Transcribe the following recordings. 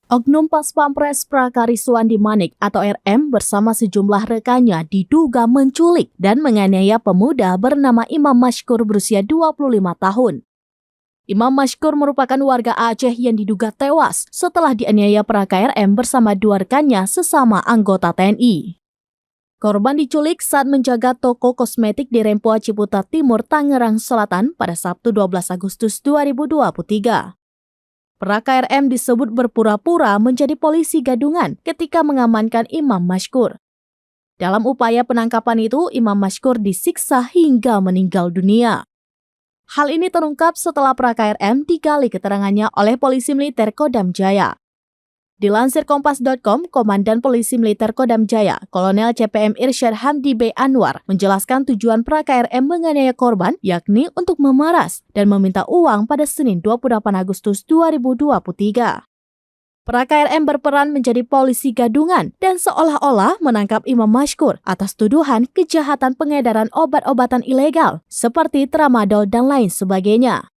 Oknum Paspampres Prakariswandi Manik atau RM bersama sejumlah rekannya diduga menculik dan menganiaya pemuda bernama Imam Mashkur berusia 25 tahun. Imam Mashkur merupakan warga Aceh yang diduga tewas setelah dianiaya PraKRM bersama dua rekannya sesama anggota TNI. Korban diculik saat menjaga toko kosmetik di Rempoa Ciputat Timur, Tangerang Selatan pada Sabtu 12 Agustus 2023. PraKRM disebut berpura-pura menjadi polisi gadungan ketika mengamankan Imam Mashkur. Dalam upaya penangkapan itu, Imam Mashkur disiksa hingga meninggal dunia. Hal ini terungkap setelah PraKRM digali keterangannya oleh Polisi Militer Kodam Jaya. Dilansir Kompas.com, Komandan Polisi Militer Kodam Jaya, Kolonel CPM Irsyad Hamdi B. Anwar, menjelaskan tujuan PraKRM menganiaya korban, yakni untuk memeras dan meminta uang pada Senin 28 Agustus 2023. PraKRM berperan menjadi polisi gadungan dan seolah-olah menangkap Imam Mashkur atas tuduhan kejahatan pengedaran obat-obatan ilegal seperti tramadol dan lain sebagainya.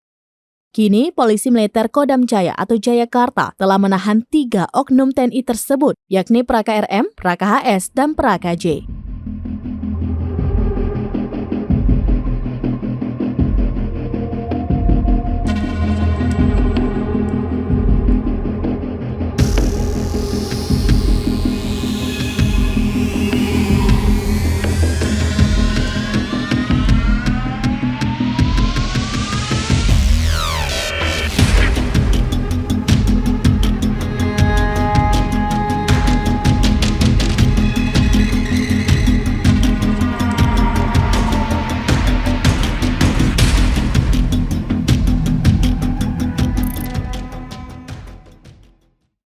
Kini, Polisi Militer Kodam Jaya atau Jayakarta telah menahan 3 oknum TNI tersebut, yakni PraKRM, PraKHS, dan PraKJ.